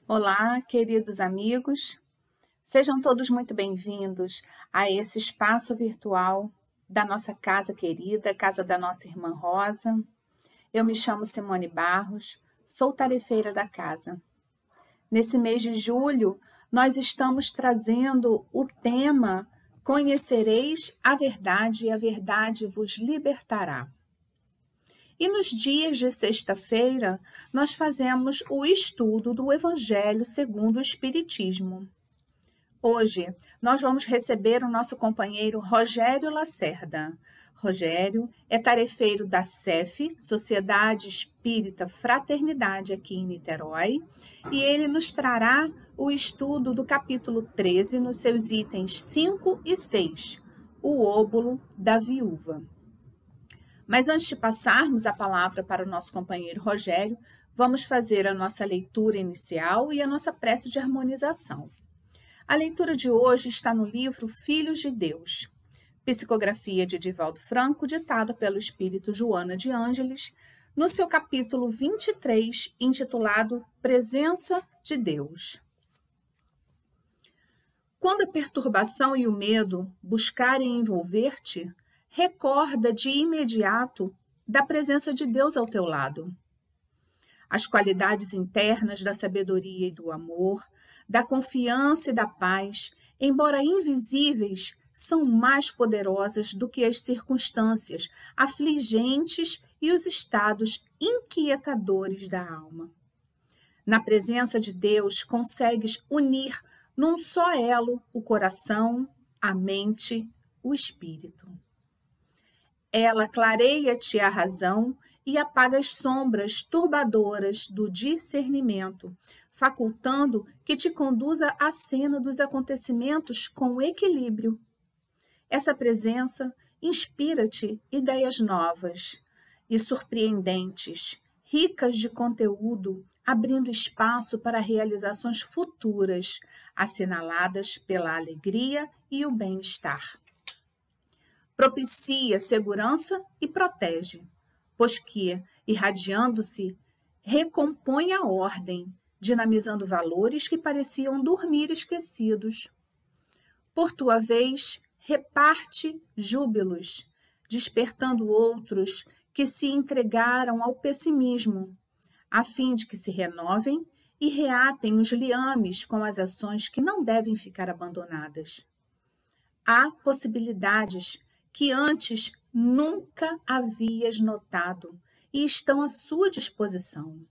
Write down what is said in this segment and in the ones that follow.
Olá, queridos amigos, sejam todos muito bem-vindos a esse espaço virtual da nossa casa querida, casa da nossa irmã Rosa. Eu me chamo Simone Barros, sou tarefeira da casa. Nesse mês de julho, nós estamos trazendo o tema Conhecereis a verdade e a verdade vos libertará. E nos dias de sexta-feira, nós fazemos o estudo do Evangelho segundo o Espiritismo. Hoje, nós vamos receber o nosso companheiro Rogério Lacerda. Rogério é tarefeiro da SEF, Sociedade Espírita Fraternidade, aqui em Niterói, e ele nos trará o estudo do capítulo 13, nos seus itens 5 e 6, o óbolo da viúva. Mas antes de passarmos a palavra para o nosso companheiro Rogério, vamos fazer a nossa leitura inicial e a nossa prece de harmonização. A leitura de hoje está no livro Filhos de Deus, psicografia de Divaldo Franco, ditada pelo espírito Joana de Ângeles, no seu capítulo 23, intitulado Presença de Deus. Quando a perturbação e o medo buscarem envolver-te, recorda de imediato da presença de Deus ao teu lado. As qualidades internas da sabedoria e do amor, da confiança e da paz, embora invisíveis, são mais poderosas do que as circunstâncias afligentes e os estados inquietadores da alma. Na presença de Deus, consegues unir num só elo o coração, a mente, o espírito. Ela clareia-te a razão e apaga as sombras turbadoras do discernimento, facultando que te conduza à cena dos acontecimentos com equilíbrio. Essa presença inspira-te ideias novas e surpreendentes, ricas de conteúdo, abrindo espaço para realizações futuras, assinaladas pela alegria e o bem-estar. Propicia segurança e protege, pois que, irradiando-se, recompõe a ordem, dinamizando valores que pareciam dormir esquecidos. Por tua vez, reparte júbilos, despertando outros que se entregaram ao pessimismo, a fim de que se renovem e reatem os liames com as ações que não devem ficar abandonadas. Há possibilidades que antes nunca havias notado e estão à sua disposição.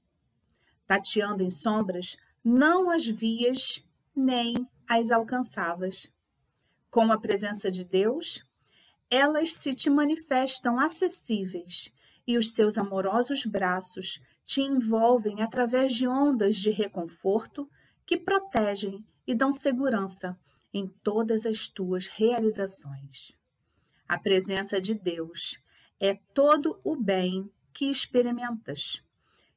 Tateando em sombras, não as vias nem as alcançavas. Com a presença de Deus, elas se te manifestam acessíveis e os seus amorosos braços te envolvem através de ondas de reconforto que protegem e dão segurança em todas as tuas realizações. A presença de Deus é todo o bem que experimentas,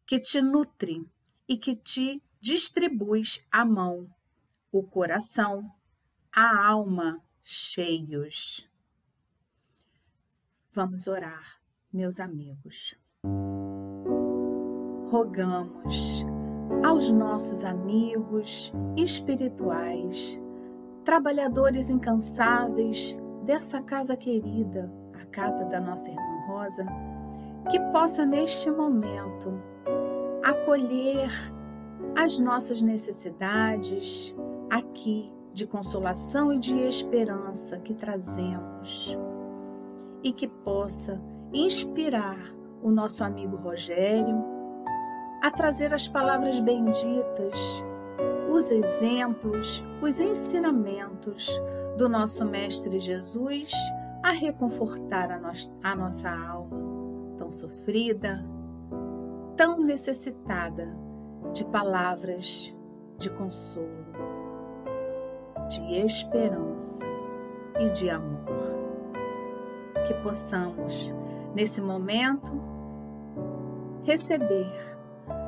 que te nutre e que te distribuis a mão, o coração, a alma cheios. Vamos orar, meus amigos. Rogamos aos nossos amigos espirituais, trabalhadores incansáveis dessa casa querida, a casa da nossa irmã Rosa, que possa neste momento acolher as nossas necessidades aqui de consolação e de esperança que trazemos e que possa inspirar o nosso amigo Rogério a trazer as palavras benditas, os exemplos, os ensinamentos do nosso Mestre Jesus a reconfortar a nossa alma, tão sofrida, tão necessitada de palavras de consolo, de esperança e de amor. Que possamos, nesse momento, receber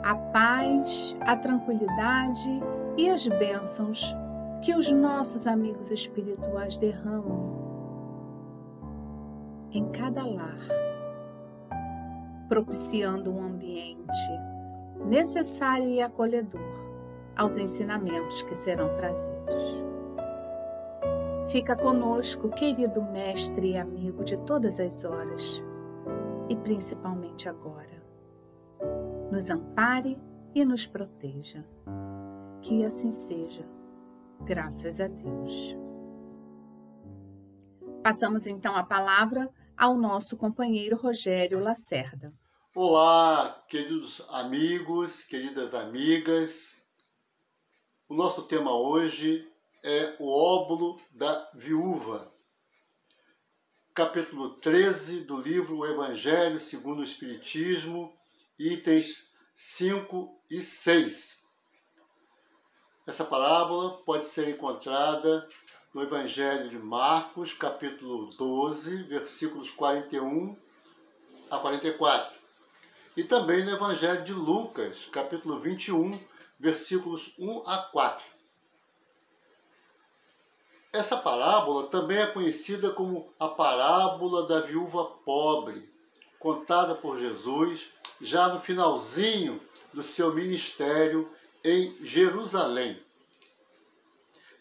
a paz, a tranquilidade e as bênçãos que os nossos amigos espirituais derramam em cada lar, propiciando um ambiente necessário e acolhedor aos ensinamentos que serão trazidos. Fica conosco, querido mestre e amigo de todas as horas, e principalmente agora. Nos ampare e nos proteja. Que assim seja, graças a Deus. Passamos então a palavra ao nosso companheiro Rogério Lacerda. Olá, queridos amigos, queridas amigas. O nosso tema hoje é o óbolo da viúva. Capítulo 13 do livro O Evangelho segundo o Espiritismo, itens 5 e 6. Essa parábola pode ser encontrada no Evangelho de Marcos, capítulo 12, versículos 41 a 44. E também no Evangelho de Lucas, capítulo 21, versículos 1 a 4. Essa parábola também é conhecida como a parábola da viúva pobre, contada por Jesus já no finalzinho do seu ministério em Jerusalém.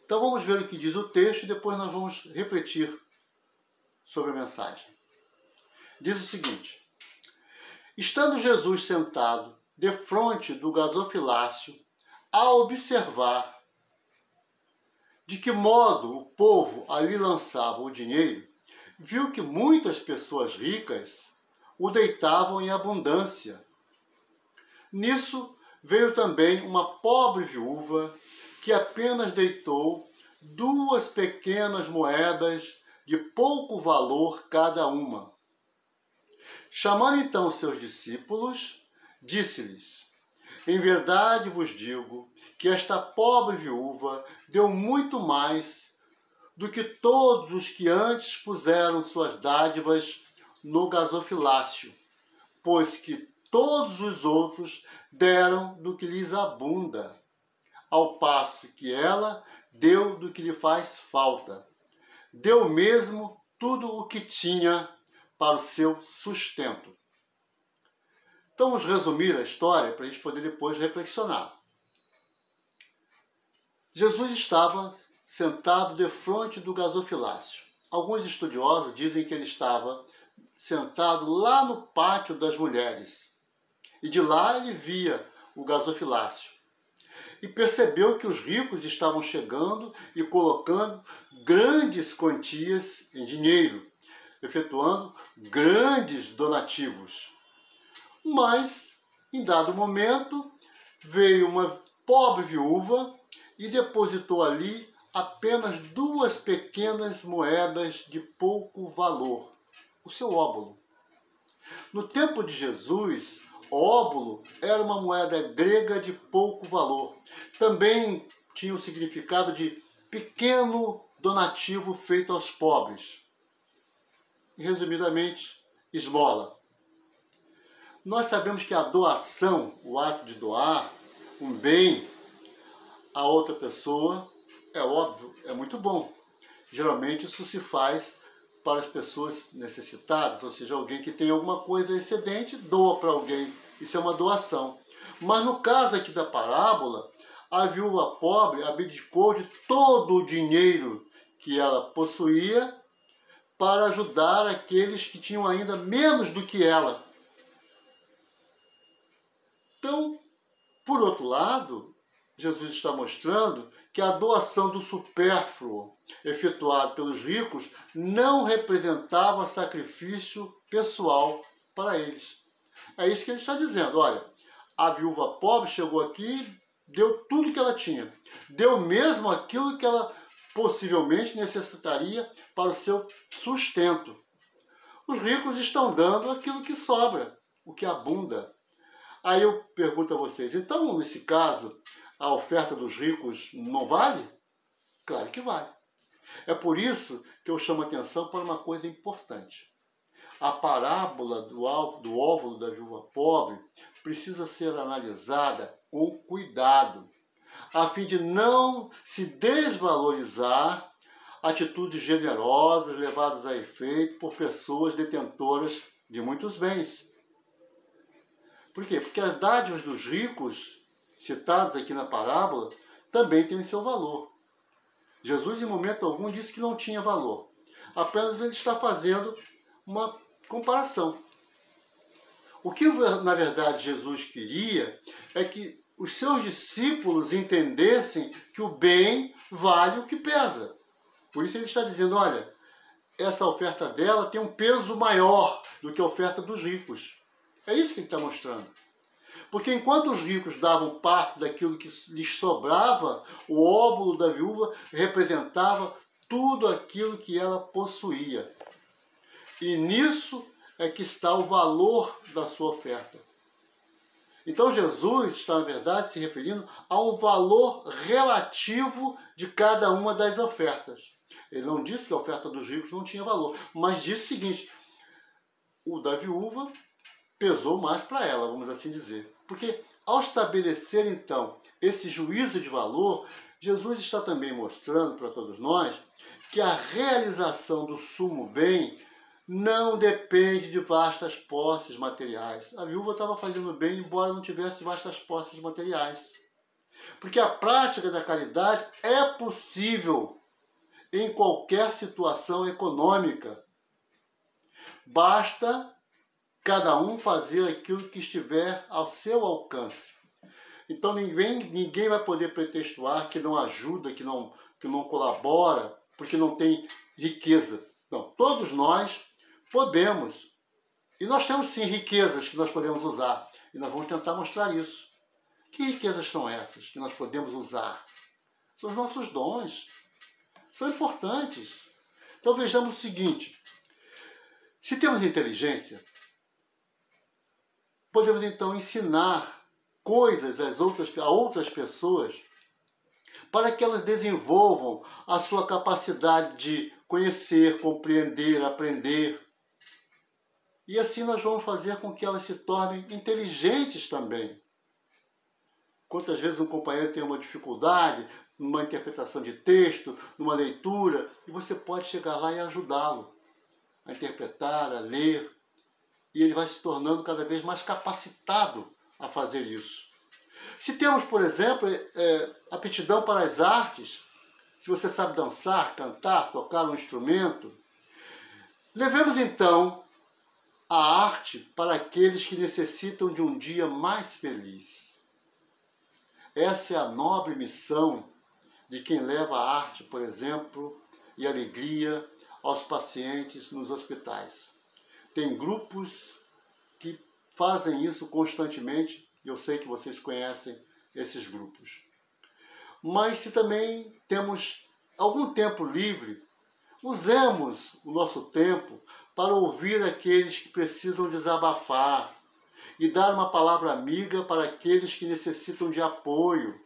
Então vamos ver o que diz o texto e depois nós vamos refletir sobre a mensagem. Diz o seguinte: estando Jesus sentado defronte do gasofilácio, a observar de que modo o povo ali lançava o dinheiro, viu que muitas pessoas ricas o deitavam em abundância. Nisso veio também uma pobre viúva que apenas deitou 2 pequenas moedas de pouco valor cada uma. Chamando então seus discípulos, disse-lhes: em verdade vos digo que esta pobre viúva deu muito mais do que todos os que antes puseram suas dádivas no gasofilácio, pois que todos os outros deram do que lhes abunda, ao passo que ela deu do que lhe faz falta. Deu mesmo tudo o que tinha para o seu sustento. Então vamos resumir a história para a gente poder depois reflexionar. Jesus estava sentado defronte do gasofilácio. Alguns estudiosos dizem que ele estava sentado lá no pátio das mulheres. E de lá ele via o gasofilácio. E percebeu que os ricos estavam chegando e colocando grandes quantias em dinheiro, efetuando grandes donativos. Mas, em dado momento, veio uma pobre viúva e depositou ali apenas 2 pequenas moedas de pouco valor, o seu óbolo. No tempo de Jesus, óbolo era uma moeda grega de pouco valor. Também tinha o significado de pequeno donativo feito aos pobres. E, resumidamente, esmola. Nós sabemos que a doação, o ato de doar um bem a outra pessoa, é óbvio, é muito bom. Geralmente isso se faz para as pessoas necessitadas, ou seja, alguém que tem alguma coisa excedente, doa para alguém. Isso é uma doação. Mas no caso aqui da parábola, a viúva pobre abdicou de todo o dinheiro que ela possuía para ajudar aqueles que tinham ainda menos do que ela. Então, por outro lado, Jesus está mostrando que a doação do supérfluo efetuado pelos ricos não representava sacrifício pessoal para eles. É isso que ele está dizendo. Olha, a viúva pobre chegou aqui, deu tudo que ela tinha. Deu mesmo aquilo que ela possivelmente necessitaria para o seu sustento. Os ricos estão dando aquilo que sobra, o que abunda. Aí eu pergunto a vocês, então, nesse caso, a oferta dos ricos não vale? Claro que vale. É por isso que eu chamo a atenção para uma coisa importante. A parábola do óvulo da viúva pobre precisa ser analisada com cuidado, a fim de não se desvalorizar atitudes generosas levadas a efeito por pessoas detentoras de muitos bens. Por quê? Porque as dádivas dos ricos citados aqui na parábola também têm o seu valor. Jesus, em momento algum, disse que não tinha valor. Apenas ele está fazendo uma comparação. O que, na verdade, Jesus queria é que os seus discípulos entendessem que o bem vale o que pesa. Por isso ele está dizendo, olha, essa oferta dela tem um peso maior do que a oferta dos ricos. É isso que ele está mostrando. Porque enquanto os ricos davam parte daquilo que lhes sobrava, o óbolo da viúva representava tudo aquilo que ela possuía. E nisso é que está o valor da sua oferta. Então Jesus está, na verdade, se referindo a um valor relativo de cada uma das ofertas. Ele não disse que a oferta dos ricos não tinha valor, mas disse o seguinte, o da viúva pesou mais para ela, vamos assim dizer. Porque ao estabelecer, então, esse juízo de valor, Jesus está também mostrando para todos nós que a realização do sumo bem não depende de vastas posses materiais. A viúva estava fazendo bem, embora não tivesse vastas posses materiais. Porque a prática da caridade é possível em qualquer situação econômica. Basta cada um fazer aquilo que estiver ao seu alcance. Então ninguém vai poder pretextuar que não ajuda, que não colabora, porque não tem riqueza. Não, todos nós podemos. E nós temos sim riquezas que nós podemos usar. E nós vamos tentar mostrar isso. Que riquezas são essas que nós podemos usar? São os nossos dons. São importantes. Então vejamos o seguinte. Se temos inteligência, podemos então ensinar coisas a outras pessoas para que elas desenvolvam a sua capacidade de conhecer, compreender, aprender. E assim nós vamos fazer com que elas se tornem inteligentes também. Quantas vezes um companheiro tem uma dificuldade numa interpretação de texto, numa leitura, e você pode chegar lá e ajudá-lo a interpretar, a ler, e ele vai se tornando cada vez mais capacitado a fazer isso. Se temos, por exemplo, aptidão para as artes, se você sabe dançar, cantar, tocar um instrumento, levemos então a arte para aqueles que necessitam de um dia mais feliz. Essa é a nobre missão de quem leva a arte, por exemplo, e alegria aos pacientes nos hospitais. Tem grupos que fazem isso constantemente, e eu sei que vocês conhecem esses grupos. Mas se também temos algum tempo livre, usemos o nosso tempo para ouvir aqueles que precisam desabafar e dar uma palavra amiga para aqueles que necessitam de apoio.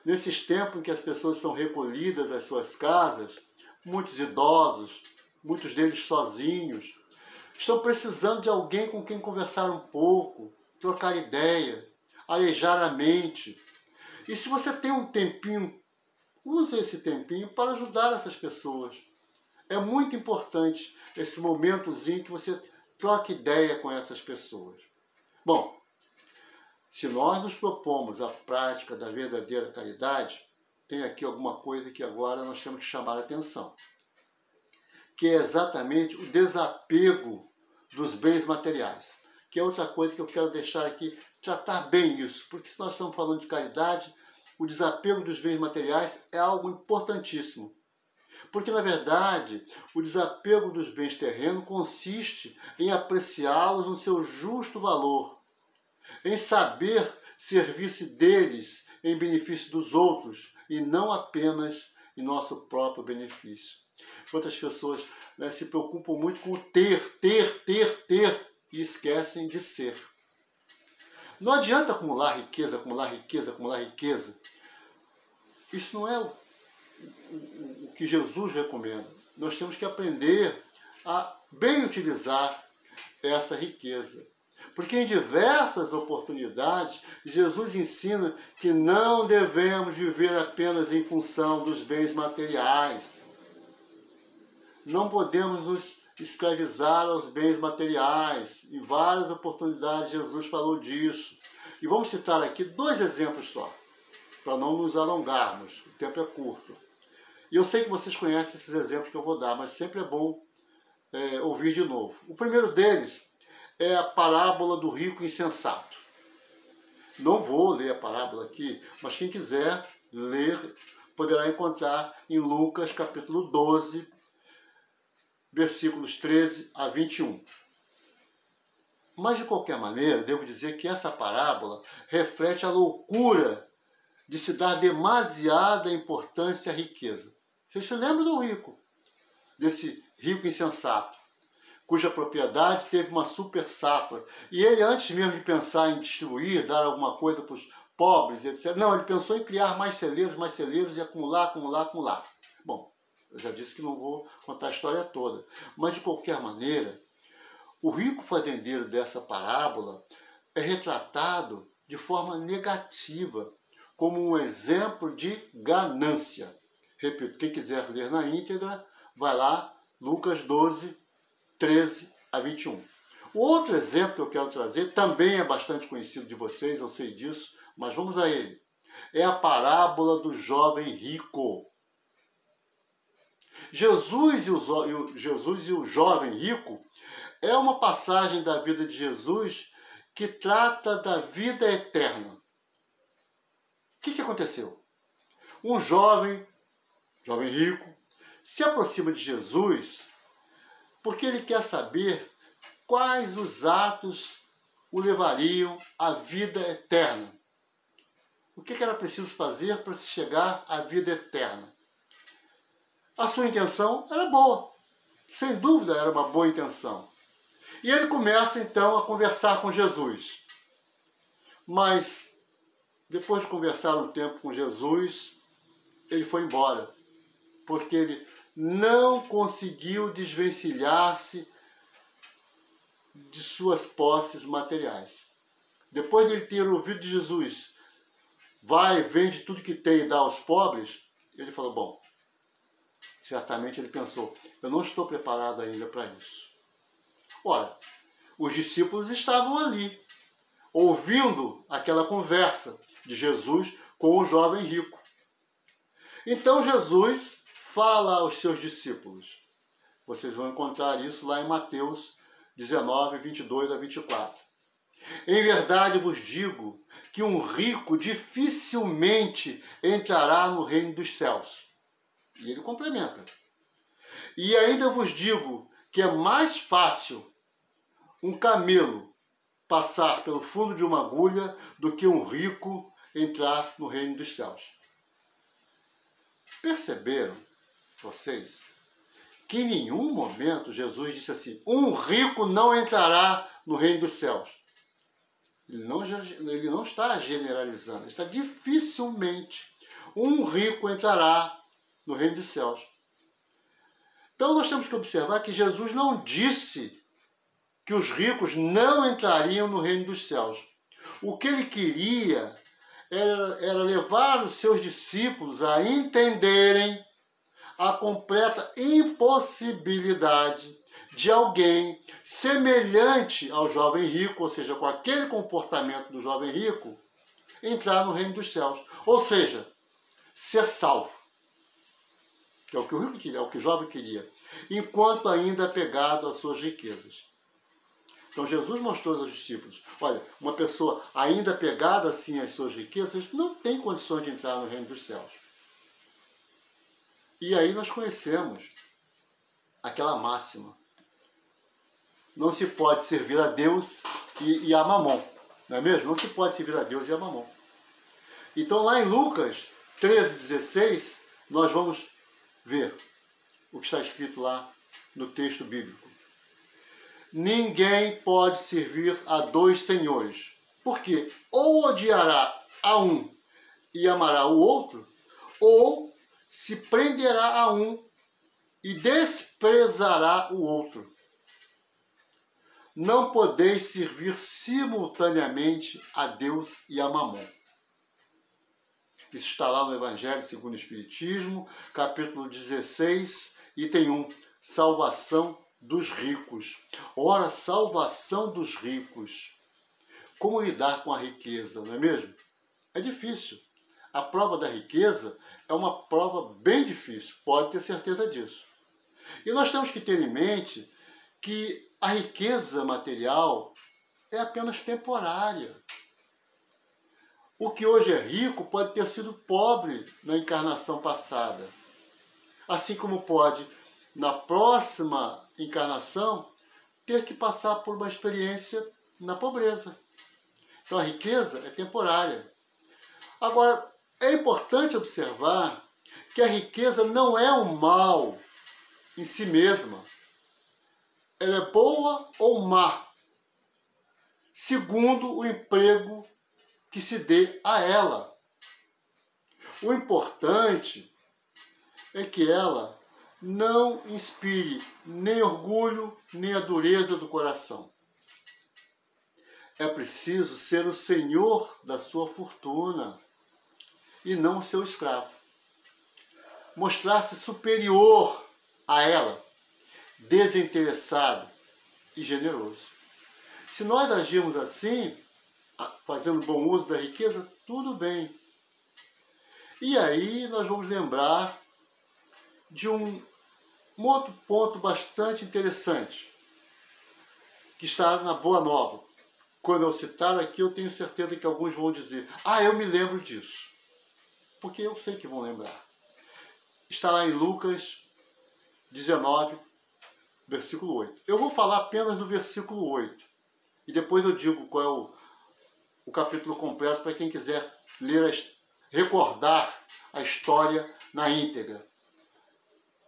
Nesses tempos em que as pessoas estão recolhidas às suas casas, muitos idosos, muitos deles sozinhos, estão precisando de alguém com quem conversar um pouco, trocar ideia, arejar a mente. E se você tem um tempinho, use esse tempinho para ajudar essas pessoas. É muito importante esse momentozinho que você troque ideia com essas pessoas. Bom, se nós nos propomos a prática da verdadeira caridade, tem aqui alguma coisa que agora nós temos que chamar a atenção, que é exatamente o desapego dos bens materiais, que é outra coisa que eu quero deixar aqui, tratar bem isso, porque se nós estamos falando de caridade, o desapego dos bens materiais é algo importantíssimo. Porque, na verdade, o desapego dos bens terrenos consiste em apreciá-los no seu justo valor, em saber servir-se deles em benefício dos outros e não apenas em nosso próprio benefício. Quantas pessoas se preocupam muito com o ter e esquecem de ser. Não adianta acumular riqueza, acumular riqueza, acumular riqueza. Isso não é o que Jesus recomenda. Nós temos que aprender a bem utilizar essa riqueza. Porque em diversas oportunidades, Jesus ensina que não devemos viver apenas em função dos bens materiais. Não podemos nos escravizar aos bens materiais. Em várias oportunidades Jesus falou disso. E vamos citar aqui 2 exemplos só, para não nos alongarmos, o tempo é curto. E eu sei que vocês conhecem esses exemplos que eu vou dar, mas sempre é bom ouvir de novo. O primeiro deles é a parábola do rico insensato. Não vou ler a parábola aqui, mas quem quiser ler poderá encontrar em Lucas capítulo 12, versículos 13 a 21. Mas, de qualquer maneira, devo dizer que essa parábola reflete a loucura de se dar demasiada importância à riqueza. Vocês se lembram do rico, desse rico insensato, cuja propriedade teve uma super safra. E ele, antes mesmo de pensar em distribuir, dar alguma coisa para os pobres, etc., não, ele pensou em criar mais celeiros e acumular. Bom, eu já disse que não vou contar a história toda. Mas, de qualquer maneira, o rico fazendeiro dessa parábola é retratado de forma negativa, como um exemplo de ganância. Repito, quem quiser ler na íntegra, vai lá, Lucas 12, 13 a 21. O outro exemplo que eu quero trazer também é bastante conhecido de vocês, eu sei disso, mas vamos a ele. É a parábola do jovem rico. Jesus e o jovem rico é uma passagem da vida de Jesus que trata da vida eterna. O que aconteceu? Um jovem rico, se aproxima de Jesus porque ele quer saber quais os atos o levariam à vida eterna. O que era preciso fazer para se chegar à vida eterna? A sua intenção era boa, sem dúvida era uma boa intenção. E ele começa então a conversar com Jesus. Mas, depois de conversar um tempo com Jesus, ele foi embora, porque ele não conseguiu desvencilhar-se de suas posses materiais. Depois de ele ter ouvido de Jesus, vai, vende tudo que tem e dá aos pobres, ele falou, bom, certamente ele pensou, eu não estou preparado ainda para isso. Ora, os discípulos estavam ali, ouvindo aquela conversa de Jesus com o jovem rico. Então Jesus fala aos seus discípulos. Vocês vão encontrar isso lá em Mateus 19, 22 a 24. Em verdade vos digo que um rico dificilmente entrará no reino dos céus. E ele complementa. E ainda vos digo que é mais fácil um camelo passar pelo fundo de uma agulha do que um rico entrar no reino dos céus. Perceberam, vocês, que em nenhum momento Jesus disse assim, um rico não entrará no reino dos céus. Ele não está generalizando, ele está dificilmente. Um rico entrará no reino dos céus. Então nós temos que observar que Jesus não disse que os ricos não entrariam no reino dos céus. O que ele queria era levar os seus discípulos a entenderem a completa impossibilidade de alguém semelhante ao jovem rico, ou seja, com aquele comportamento do jovem rico, entrar no reino dos céus. Ou seja, ser salvo. Que é o que o rico queria, é o que o jovem queria, enquanto ainda apegado às suas riquezas. Então Jesus mostrou aos discípulos, olha, uma pessoa ainda apegada assim às suas riquezas não tem condições de entrar no reino dos céus. E aí nós conhecemos aquela máxima. Não se pode servir a Deus e a Mamon, não é mesmo? Não se pode servir a Deus e a Mamon. Então lá em Lucas 13:16, nós vamos ver o que está escrito lá no texto bíblico. Ninguém pode servir a 2 senhores, porque ou odiará a um e amará o outro, ou se prenderá a um e desprezará o outro. Não podeis servir simultaneamente a Deus e a Mamon. Isso está lá no Evangelho segundo o Espiritismo, capítulo 16, item 1, salvação dos ricos. Ora, salvação dos ricos. Como lidar com a riqueza, não é mesmo? É difícil. A prova da riqueza é uma prova bem difícil, pode ter certeza disso. E nós temos que ter em mente que a riqueza material é apenas temporária. O que hoje é rico pode ter sido pobre na encarnação passada. Assim como pode, na próxima encarnação, ter que passar por uma experiência na pobreza. Então a riqueza é temporária. Agora, é importante observar que a riqueza não é um mal em si mesma. Ela é boa ou má, segundo o emprego que se dê a ela. O importante é que ela não inspire nem orgulho, nem a dureza do coração. É preciso ser o senhor da sua fortuna e não o seu escravo. Mostrar-se superior a ela, desinteressado e generoso. Se nós agirmos assim, fazendo bom uso da riqueza, tudo bem. E aí nós vamos lembrar de um outro ponto bastante interessante, que está na Boa Nova. Quando eu citar aqui, eu tenho certeza que alguns vão dizer: ah, eu me lembro disso. Porque eu sei que vão lembrar. Está lá em Lucas 19, versículo 8. Eu vou falar apenas do versículo 8. E depois eu digo qual é o capítulo completo para quem quiser ler, recordar a história na íntegra.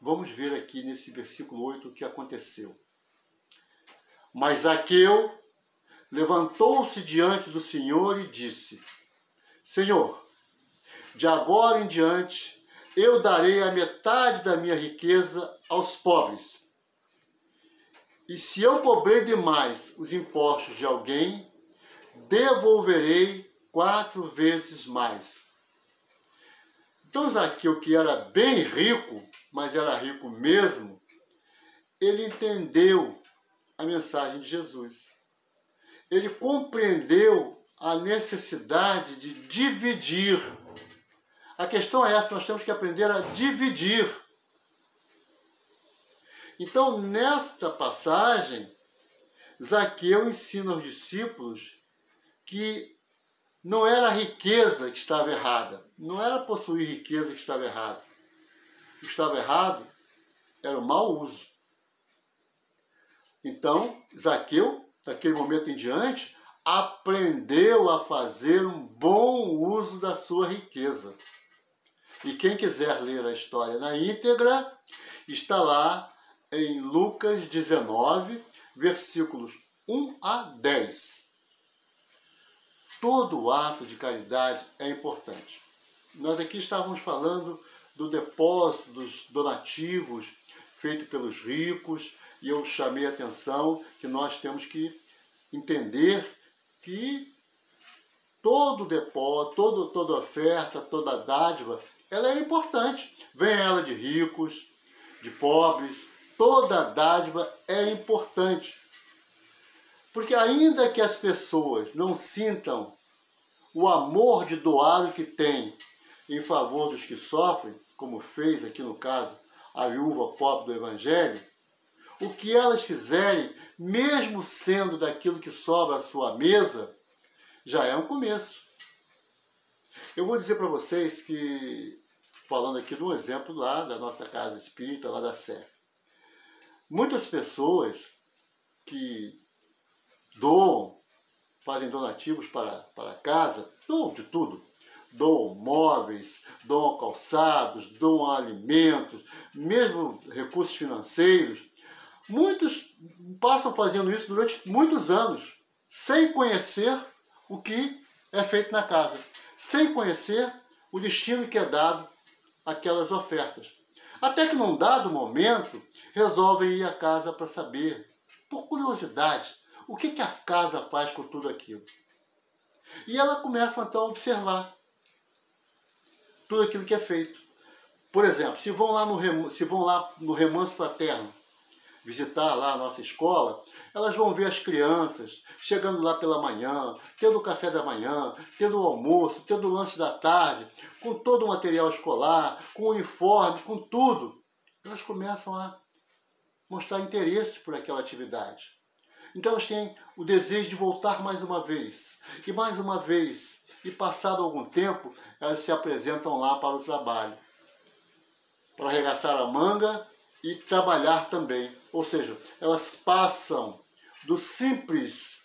Vamos ver aqui nesse versículo 8 o que aconteceu. Mas Zaqueu levantou-se diante do Senhor e disse: Senhor, de agora em diante eu darei a metade da minha riqueza aos pobres. E se eu cobrei demais os impostos de alguém, devolverei 4 vezes mais. Então Zaqueu, que era bem rico, mas era rico mesmo, ele entendeu a mensagem de Jesus. Ele compreendeu a necessidade de dividir. A questão é essa, nós temos que aprender a dividir. Então, nesta passagem, Zaqueu ensina aos discípulos que não era a riqueza que estava errada, não era possuir riqueza que estava errado. O que estava errado era o mau uso. Então, Zaqueu, daquele momento em diante, aprendeu a fazer um bom uso da sua riqueza. E quem quiser ler a história na íntegra, está lá em Lucas 19, versículos 1 a 10. Todo ato de caridade é importante. Nós aqui estávamos falando do depósito dos donativos feito pelos ricos, e eu chamei a atenção que nós temos que entender que todo depósito, toda oferta, toda dádiva, ela é importante. Venha ela de ricos, de pobres, toda dádiva é importante. Porque ainda que as pessoas não sintam o amor de doar o que têm em favor dos que sofrem, como fez aqui no caso a viúva pobre do Evangelho, o que elas fizerem, mesmo sendo daquilo que sobra à sua mesa, já é um começo. Eu vou dizer para vocês que, falando aqui de um exemplo lá da nossa casa espírita, lá da Sé, muitas pessoas que doam, fazem donativos para a casa, doam de tudo. Doam móveis, doam calçados, doam alimentos, mesmo recursos financeiros. Muitos passam fazendo isso durante muitos anos, sem conhecer o que é feito na casa, sem conhecer o destino que é dado àquelas ofertas. Até que num dado momento, resolvem ir à casa para saber, por curiosidade, o que a casa faz com tudo aquilo. E ela começa então a observar tudo aquilo que é feito. Por exemplo, se vão lá no remanso fraterno, visitar lá a nossa escola, elas vão ver as crianças chegando lá pela manhã, tendo o café da manhã, tendo o almoço, tendo o lanche da tarde, com todo o material escolar, com o uniforme, com tudo. Elas começam a mostrar interesse por aquela atividade. Então elas têm o desejo de voltar mais uma vez, e passado algum tempo, elas se apresentam lá para o trabalho, para arregaçar a manga e trabalhar também. Ou seja, elas passam do simples,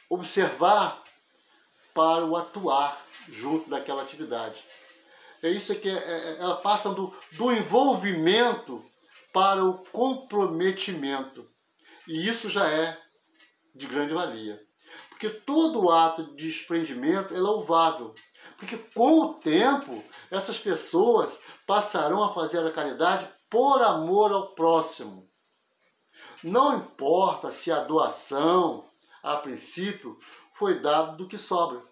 observar para o atuar junto daquela atividade. É isso que elas passam do envolvimento para o comprometimento. E isso já é de grande valia. Porque todo ato de desprendimento é louvável. Porque com o tempo, essas pessoas passarão a fazer a caridade por amor ao próximo. Não importa se a doação, a princípio, foi dada do que sobra.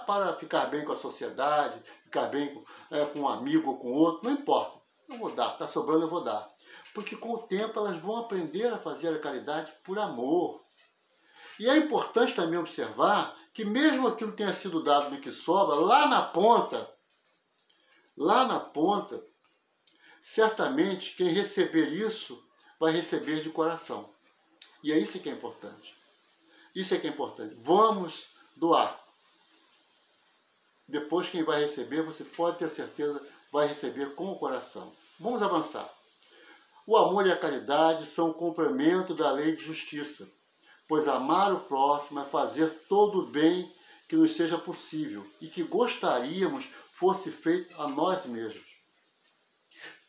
Para ficar bem com a sociedade, ficar bem com um amigo ou com outro, não importa. Eu vou dar, está sobrando, eu vou dar. Porque com o tempo elas vão aprender a fazer a caridade por amor. E é importante também observar que mesmo aquilo que tenha sido dado do que sobra, lá na ponta, certamente quem receber isso vai receber de coração. E é isso que é importante. Isso é que é importante. Vamos doar. Depois quem vai receber, você pode ter certeza, vai receber com o coração. Vamos avançar. O amor e a caridade são o complemento da lei de justiça, pois amar o próximo é fazer todo o bem que nos seja possível e que gostaríamos fosse feito a nós mesmos.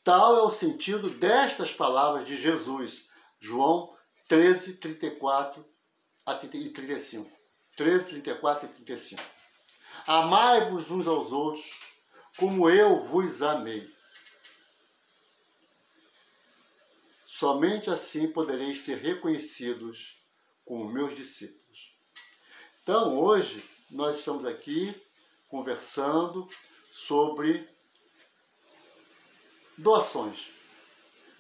Tal é o sentido destas palavras de Jesus, João 13, 34 e 35. 13, 34 e 35. Amai-vos uns aos outros, como eu vos amei. Somente assim podereis ser reconhecidos como meus discípulos. Então, hoje, nós estamos aqui conversando sobre doações.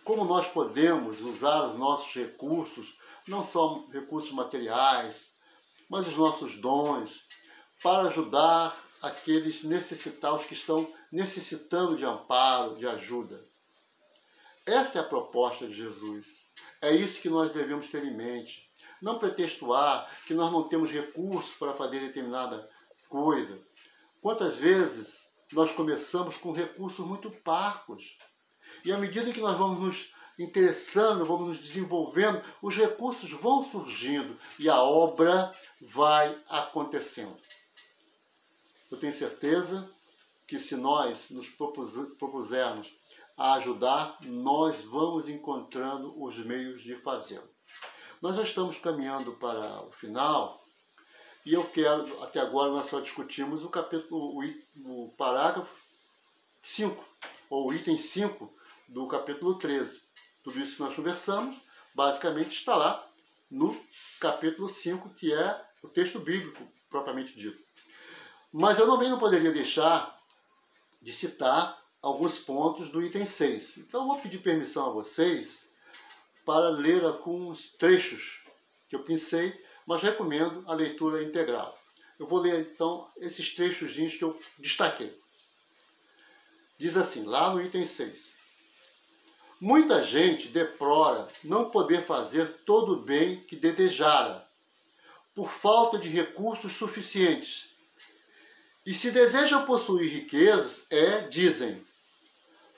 Como nós podemos usar os nossos recursos, não só recursos materiais, mas os nossos dons, para ajudar aqueles necessitados que estão necessitando de amparo, de ajuda. Esta é a proposta de Jesus. É isso que nós devemos ter em mente. Não pretextuar que nós não temos recursos para fazer determinada coisa. Quantas vezes nós começamos com recursos muito parcos. E à medida que nós vamos nos interessando, vamos nos desenvolvendo, os recursos vão surgindo e a obra vai acontecendo. Eu tenho certeza que se nós nos propusermos a ajudar, nós vamos encontrando os meios de fazê-lo. Nós já estamos caminhando para o final e eu quero, até agora nós só discutimos o parágrafo 5, ou o item 5 do capítulo 13. Tudo isso que nós conversamos, basicamente está lá no capítulo 5, que é o texto bíblico, propriamente dito. Mas eu também não poderia deixar de citar alguns pontos do item 6. Então eu vou pedir permissão a vocês para ler alguns trechos que eu pensei, mas recomendo a leitura integral. Eu vou ler então esses trechos que eu destaquei. Diz assim, lá no item 6. Muita gente deplora não poder fazer todo o bem que desejara, por falta de recursos suficientes. E se desejam possuir riquezas, dizem,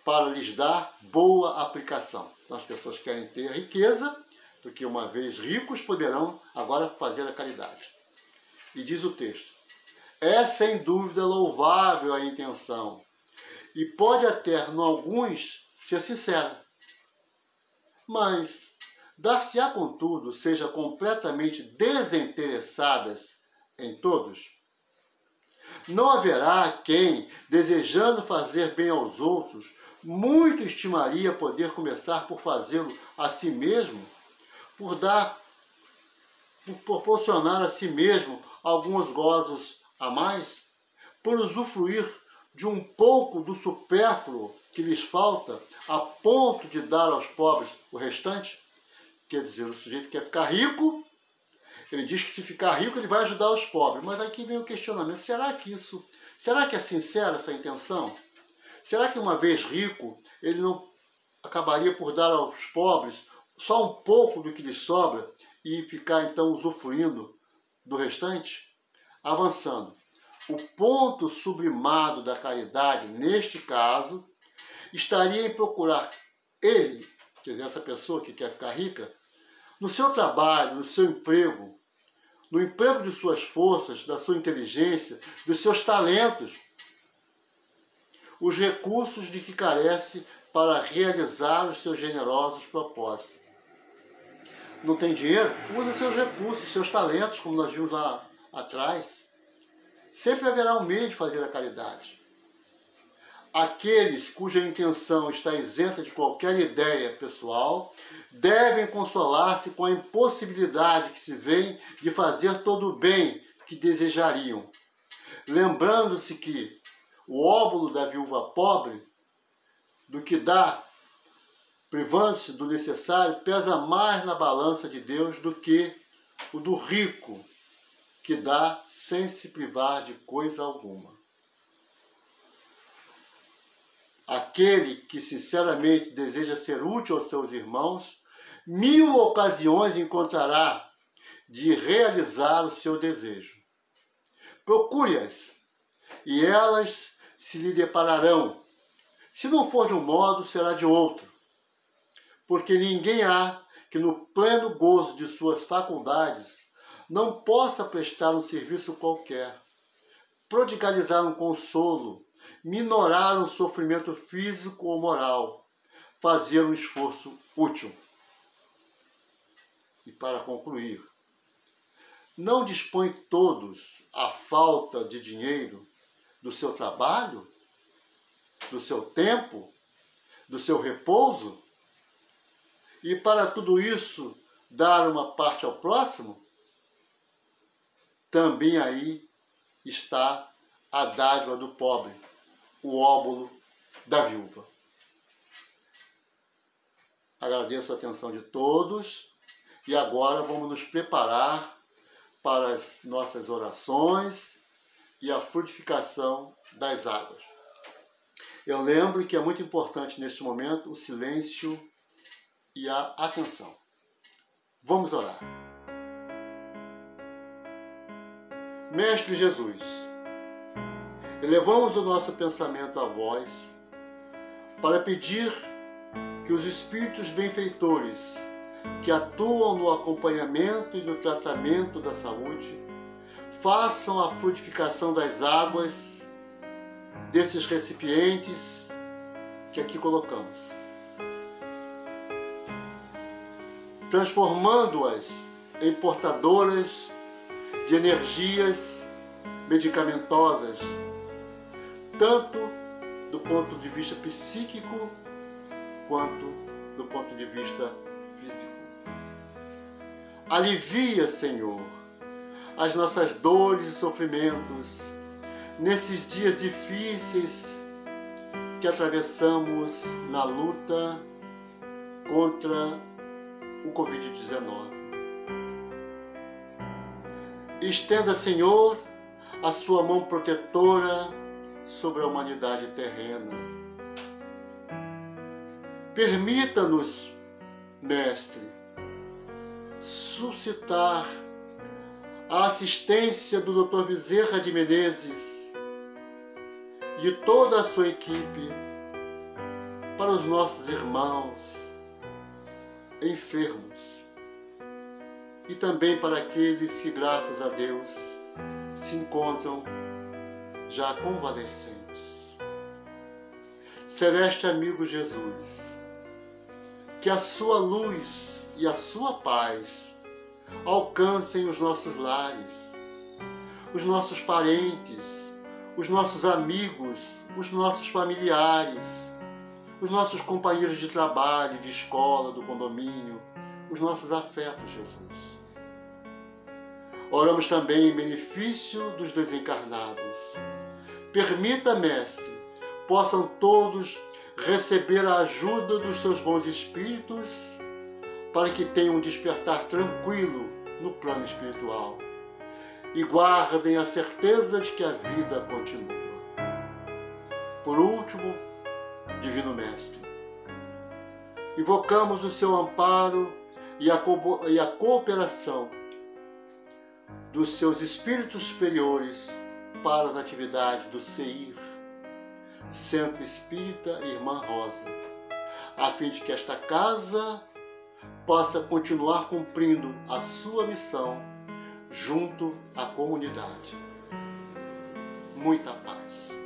para lhes dar boa aplicação. Então as pessoas querem ter a riqueza, porque uma vez ricos poderão agora fazer a caridade. E diz o texto, é sem dúvida louvável a intenção, e pode até, em alguns, ser sincera. Mas dar-se-á, contudo, seja completamente desinteressadas em todos? Não haverá quem, desejando fazer bem aos outros, muito estimaria poder começar por fazê-lo a si mesmo, por proporcionar a si mesmo alguns gozos a mais, por usufruir de um pouco do supérfluo que lhes falta, a ponto de dar aos pobres o restante? Quer dizer, o sujeito quer ficar rico, ele diz que se ficar rico ele vai ajudar os pobres. Mas aqui vem o questionamento, será que é sincera essa intenção? Será que uma vez rico, ele não acabaria por dar aos pobres só um pouco do que lhes sobra e ficar então usufruindo do restante? Avançando, o ponto sublimado da caridade, neste caso, estaria em procurar ele, quer dizer, essa pessoa que quer ficar rica, no seu trabalho, no seu emprego, no emprego de suas forças, da sua inteligência, dos seus talentos, os recursos de que carece para realizar os seus generosos propósitos. Não tem dinheiro? Usa seus recursos, seus talentos, como nós vimos lá atrás. Sempre haverá um meio de fazer a caridade. Aqueles cuja intenção está isenta de qualquer ideia pessoal devem consolar-se com a impossibilidade que se vê de fazer todo o bem que desejariam, lembrando-se que o óbolo da viúva pobre, do que dá, privando-se do necessário, pesa mais na balança de Deus do que o do rico, que dá sem se privar de coisa alguma. Aquele que sinceramente deseja ser útil aos seus irmãos, 1000 ocasiões encontrará de realizar o seu desejo. Procure-as, e elas se lhe depararão. Se não for de um modo, será de outro. Porque ninguém há que no pleno gozo de suas faculdades não possa prestar um serviço qualquer, prodigalizar um consolo, minorar um sofrimento físico ou moral, fazer um esforço útil. E para concluir, não dispõem todos a falta de dinheiro do seu trabalho, do seu tempo, do seu repouso? E para tudo isso, dar uma parte ao próximo? Também aí está a dádiva do pobre, o óbolo da viúva. Agradeço a atenção de todos e agora vamos nos preparar para as nossas orações e a frutificação das águas. Eu lembro que é muito importante neste momento o silêncio e a atenção. Vamos orar. Mestre Jesus, elevamos o nosso pensamento a vós para pedir que os espíritos benfeitores que atuam no acompanhamento e no tratamento da saúde façam a frutificação das águas desses recipientes que aqui colocamos, transformando-as em portadoras de energias medicamentosas, tanto do ponto de vista psíquico quanto do ponto de vista físico. Alivia, Senhor, as nossas dores e sofrimentos nesses dias difíceis que atravessamos na luta contra o Covid-19. Estenda, Senhor, a sua mão protetora sobre a humanidade terrena. Permita-nos, Mestre, suscitar a assistência do Dr. Bezerra de Menezes e de toda a sua equipe para os nossos irmãos enfermos e também para aqueles que, graças a Deus, se encontram já convalescentes. Celeste amigo Jesus, que a sua luz e a sua paz alcancem os nossos lares, os nossos parentes, os nossos amigos, os nossos familiares, os nossos companheiros de trabalho, de escola, do condomínio, os nossos afetos, Jesus. Oramos também em benefício dos desencarnados. Permita, Mestre, possam todos receber a ajuda dos seus bons espíritos para que tenham um despertar tranquilo no plano espiritual e guardem a certeza de que a vida continua. Por último, Divino Mestre, invocamos o seu amparo e a cooperação dos seus espíritos superiores para as atividades do CEIR, Centro Espírita Irmã Rosa, a fim de que esta casa possa continuar cumprindo a sua missão junto à comunidade. Muita paz.